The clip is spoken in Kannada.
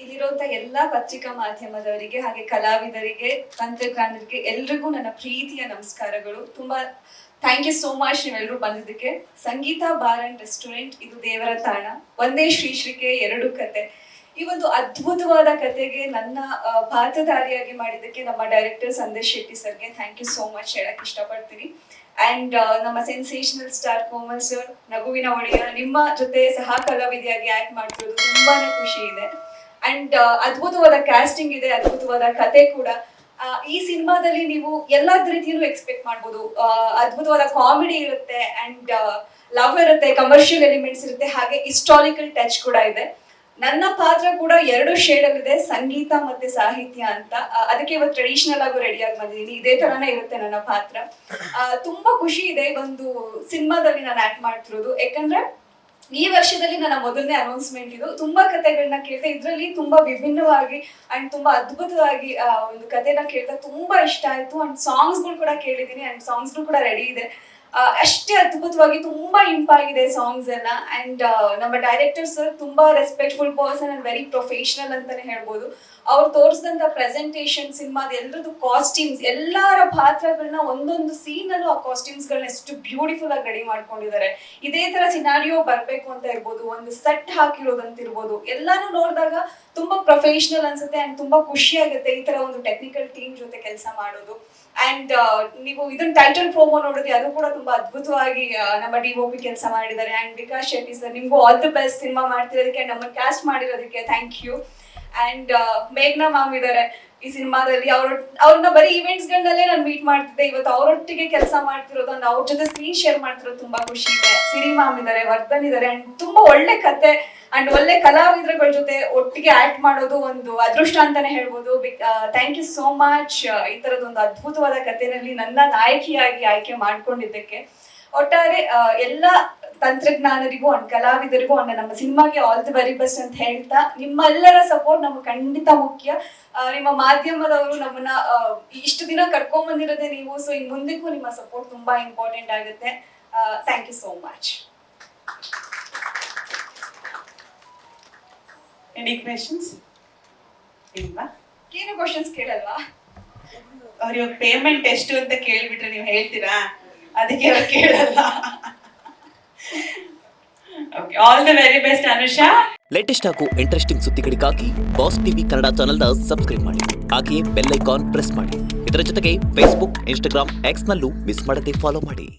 ಇಲ್ಲಿರುವಂತ ಎಲ್ಲಾ ಪತ್ರಿಕಾ ಮಾಧ್ಯಮದವರಿಗೆ ಹಾಗೆ ಕಲಾವಿದರಿಗೆ, ತಂತ್ರಜ್ಞಾನರಿಗೆ ಎಲ್ರಿಗೂ ನನ್ನ ಪ್ರೀತಿಯ ನಮಸ್ಕಾರಗಳು. ತುಂಬಾ ಥ್ಯಾಂಕ್ ಯು ಸೋ ಮಚ್ ನೀವೆಲ್ಲರೂ ಬಂದಿದ್ದಕ್ಕೆ. ಸಂಗೀತ ಬಾರ್ ಅಂಡ್ ರೆಸ್ಟೋರೆಂಟ್, ಇದು ದೇವರ ತಾಣ, ಒಂದೇ ಶ್ರೀಶ್ರೀಗೆ ಎರಡು ಕತೆ. ಈ ಒಂದು ಅದ್ಭುತವಾದ ಕತೆಗೆ ನನ್ನ ಪಾತ್ರಧಾರಿಯಾಗಿ ಮಾಡಿದ್ದಕ್ಕೆ ನಮ್ಮ ಡೈರೆಕ್ಟರ್ ಸಂದೇಶ್ ಶೆಟ್ಟಿ ಸರ್ಗೆ ಥ್ಯಾಂಕ್ ಯು ಸೋ ಮಚ್ ಹೇಳಕ್ ಇಷ್ಟಪಡ್ತೀನಿ. ಅಂಡ್ ನಮ್ಮ ಸೆನ್ಸೇಷನಲ್ ಸ್ಟಾರ್ ಕೋಮಲ್ ಸರ್, ನಗುವಿನ ಒಡೆಯ, ನಿಮ್ಮ ಜೊತೆ ಸಹ ಕಲಾವಿದೆಯಾಗಿ ಆಕ್ಟ್ ಮಾಡ್ತಿರೋದು ತುಂಬಾನೇ ಖುಷಿ ಇದೆ. ಅಂಡ್ ಅದ್ಭುತವಾದ ಕ್ಯಾಸ್ಟಿಂಗ್ ಇದೆ, ಅದ್ಭುತವಾದ ಕತೆ ಕೂಡ. ಈ ಸಿನಿಮಾದಲ್ಲಿ ನೀವು ಎಲ್ಲಾ ರೀತಿಯೂ ಎಕ್ಸ್ಪೆಕ್ಟ್ ಮಾಡ್ಬೋದು. ಅದ್ಭುತವಾದ ಕಾಮಿಡಿ ಇರುತ್ತೆ, ಅಂಡ್ ಲವ್ ಇರುತ್ತೆ, ಕಮರ್ಷಿಯಲ್ ಎಲಿಮೆಂಟ್ಸ್ ಇರುತ್ತೆ, ಹಾಗೆ ಹಿಸ್ಟಾರಿಕಲ್ ಟಚ್ ಕೂಡ ಇದೆ. ನನ್ನ ಪಾತ್ರ ಕೂಡ ಎರಡು ಶೇಡ್ ಅಲ್ಲಿ ಇದೆ, ಸಂಗೀತ ಮತ್ತೆ ಸಾಹಿತ್ಯ ಅಂತ. ಅದಕ್ಕೆ ಇವತ್ತು ಟ್ರೆಡಿಷನಲ್ ಆಗಿ ರೆಡಿಯಾಗಿ ಬಂದಿದ್ದೀನಿ. ಇದೇ ತರಾನೇ ಇರುತ್ತೆ ನನ್ನ ಪಾತ್ರ. ತುಂಬಾ ಖುಷಿ ಇದೆ ಒಂದು ಸಿನಿಮಾದಲ್ಲಿ ನಾನು ಆಕ್ಟ್ ಮಾಡ್ತಿರೋದು. ಯಾಕಂದ್ರೆ ಈ ವರ್ಷದಲ್ಲಿ ನನ್ನ ಮೊದಲನೇ ಅನೌನ್ಸ್ಮೆಂಟ್ ಇದು. ತುಂಬಾ ಕತೆಗಳನ್ನ ಕೇಳಿದೆ, ಇದ್ರಲ್ಲಿ ತುಂಬಾ ವಿಭಿನ್ನವಾಗಿ ಅಂಡ್ ತುಂಬಾ ಅದ್ಭುತವಾಗಿ ಒಂದು ಕತೆನ ಕೇಳಿದಾಗ ತುಂಬಾ ಇಷ್ಟ ಆಯ್ತು. ಅಂಡ್ ಸಾಂಗ್ಸ್ಗಳು ಕೂಡ ಕೇಳಿದೀನಿ, ಅಂಡ್ ಸಾಂಗ್ಸ್ಗಳು ಕೂಡ ರೆಡಿ ಇದೆ. ಅಷ್ಟೇ ಅದ್ಭುತವಾಗಿ ತುಂಬಾ ಇಂಪಾಗಿದೆ ಸಾಂಗ್ಸ್ ಎಲ್ಲ. ಅಂಡ್ ನಮ್ಮ ಡೈರೆಕ್ಟರ್ ಸರ್ ತುಂಬಾ respectful person and very professional ಅಂತಾನೆ ಹೇಳ್ಬೋದು. ಅವ್ರು ತೋರಿಸಿದಂತ ಪ್ರೆಸೆಂಟೇಷನ್, ಸಿನಿಮಾದ ಎಲ್ಲರದ್ದು ಕಾಸ್ಟ್ಯೂಮ್ಸ್, ಎಲ್ಲರ ಪಾತ್ರಗಳನ್ನ ಒಂದೊಂದು ಸೀನ್ ಅಲ್ಲೂ ಆ ಕಾಸ್ಟ್ಯೂಮ್ಸ್ ಗಳನ್ನ ಎಷ್ಟು ಬ್ಯೂಟಿಫುಲ್ ಆಗಿ ರೆಡಿ ಮಾಡ್ಕೊಂಡಿದ್ದಾರೆ. ಇದೇ ತರ ಸಿನಾರಿಯೋ ಬರ್ಬೇಕು ಅಂತ ಇರ್ಬೋದು, ಒಂದು ಸೆಟ್ ಹಾಕಿರೋದಂತ ಇರ್ಬೋದು, ಎಲ್ಲಾನು ನೋಡಿದಾಗ ತುಂಬಾ ಪ್ರೊಫೆಷನಲ್ ಅನ್ಸುತ್ತೆ ಅಂಡ್ ತುಂಬಾ ಖುಷಿ ಆಗುತ್ತೆ ಈ ತರ ಒಂದು ಟೆಕ್ನಿಕಲ್ ಟೀಮ್ ಜೊತೆ ಕೆಲಸ ಮಾಡೋದು. ಅಂಡ್ ನೀವು ಇದನ್ನ ಟೈಟಲ್ ಪ್ರೋಮೋ ನೋಡಿದ್ರೆ ಅದು ಕೂಡ ತುಂಬಾ ಅದ್ಭುತವಾಗಿ ನಮ್ಮ DOP ಕೆಲಸ ಮಾಡಿದ್ದಾರೆ. ಅಂಡ್ ವಿಕಾಸ್ ಶೆಟ್ಟಿ ಸರ್, ನಿಮ್ಗೂ ಆಲ್ ದಿ ಬೆಸ್ಟ್ ಸಿನಿಮಾ ಮಾಡ್ತಿರೋದಕ್ಕೆ, ನಮ್ಮ ಕ್ಯಾಸ್ಟ್ ಮಾಡಿರೋದಕ್ಕೆ ಥ್ಯಾಂಕ್ ಯು. ಅಂಡ್ ಮೇಘ್ನಾ ಮ್ಯಾಮ್ ಇದಾರೆ ಈ ಸಿನಿಮಾದಲ್ಲಿ. ಅವ್ರನ್ನ ಬರೀ ಈವೆಂಟ್ಸ್ ಗಳನ್ನಲ್ಲೇ ನಾನು ಮೀಟ್ ಮಾಡ್ತಿದ್ದೆ, ಇವತ್ತು ಅವರೊಟ್ಟಿಗೆ ಕೆಲಸ ಮಾಡ್ತಿರೋದು, ಅಂಡ್ ಅವ್ರ ಜೊತೆ ಸ್ಕ್ರೀನ್ ಶೇರ್ ಮಾಡ್ತಿರೋದು ತುಂಬಾ ಖುಷಿ ಇದೆ. ಸಿರಿ ಮ್ಯಾಮ್ ಇದಾರೆ, ವರ್ಧನ್ ಇದಾರೆ, ಅಂಡ್ ತುಂಬಾ ಒಳ್ಳೆ ಕತೆ ಅಂಡ್ ಒಳ್ಳೆ ಕಲಾವಿದರುಗಳ ಜೊತೆ ಒಟ್ಟಿಗೆ ಆಕ್ಟ್ ಮಾಡೋದು ಒಂದು ಅದೃಷ್ಟ ಅಂತಾನೆ ಹೇಳ್ಬೋದು. ಥ್ಯಾಂಕ್ ಯು ಸೋ ಮಚ್ ಈ ತರದೊಂದು ಅದ್ಭುತವಾದ ಕಥೆನಲ್ಲಿ ನನ್ನ ನಾಯಕಿಯಾಗಿ ಆಯ್ಕೆ ಮಾಡ್ಕೊಂಡಿದ್ದಕ್ಕೆ. ಒಟ್ಟಾರೆ ಎಲ್ಲ ತಂತ್ರಜ್ಞಾನರಿಗೂ ಅಂಡ್ ಕಲಾವಿದರಿಗೂ ಅಂಡ್ ನಮ್ಮ ಸಿನಿಮಾಗೆ ಆಲ್ ದಿ ವೆರಿ ಬೆಸ್ಟ್ ಅಂತ ಹೇಳ್ತಾ, ನಿಮ್ಮೆಲ್ಲರ ಸಪೋರ್ಟ್ ನಮ್ಗೆ ಖಂಡಿತ ಮುಖ್ಯ. ನಿಮ್ಮ ಮಾಧ್ಯಮದವರು ನಮ್ಮನ್ನ ಇಷ್ಟು ದಿನ ಕರ್ಕೊಂಡ್ ಬಂದಿರೋದೇ ನೀವು. ಸೊ ಇನ್ ಮುಂದಕ್ಕೂ ನಿಮ್ಮ ಸಪೋರ್ಟ್ ತುಂಬಾ ಇಂಪಾರ್ಟೆಂಟ್ ಆಗುತ್ತೆ. Thank you so much. Any questions ಇಲ್ವಾ? ಏನು ಕ್ವಶನ್ಸ್ ಕೇಳಲ್ವಾ? ಅವ್ರ ಪೇಮೆಂಟ್ ಎಷ್ಟು ಅಂತ ಕೇಳ್ಬಿಟ್ರೆ ನೀವು ಹೇಳ್ತೀರಾ, ಅದಕ್ಕೆ ಅವ್ರು ಕೇಳಲ್ಲ. Okay, all the very best Anusha. Latest ಹಾಗೂ ಇಂಟ್ರೆಸ್ಟಿಂಗ್ ಸುದ್ದಿಗಳಿಗಾಗಿ ಬಾಸ್ ಟಿವಿ ಕನ್ನಡ ಚಾನೆಲ್ನ ಸಬ್ಸ್ಕ್ರೈಬ್ ಮಾಡಿ, ಹಾಗೆಯೇ ಬೆಲ್ ಐಕಾನ್ ಪ್ರೆಸ್ ಮಾಡಿ. ಇದರ ಜೊತೆಗೆ ಫೇಸ್ಬುಕ್, ಇನ್ಸ್ಟಾಗ್ರಾಮ್, ಎಕ್ಸ್ ನಲ್ಲೂ ಮಿಸ್ ಮಾಡದೆ ಫಾಲೋ ಮಾಡಿ.